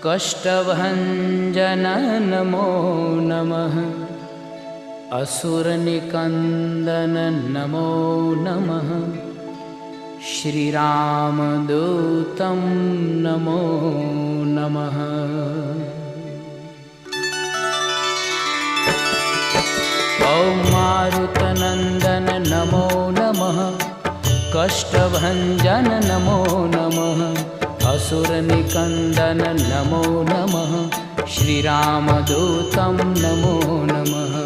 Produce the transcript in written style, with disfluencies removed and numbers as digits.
कष्टभञ्जन नमो नमः। असुरनिकन्दन नमो नमः। श्रीरामदूतं नमो नमः। ॐ मारुतनन्दन नमो नमः। कष्टभञ्जन नमो नमः। असुरनिकन्दन नमो नमः। श्रीरामदूतं नमो नमः।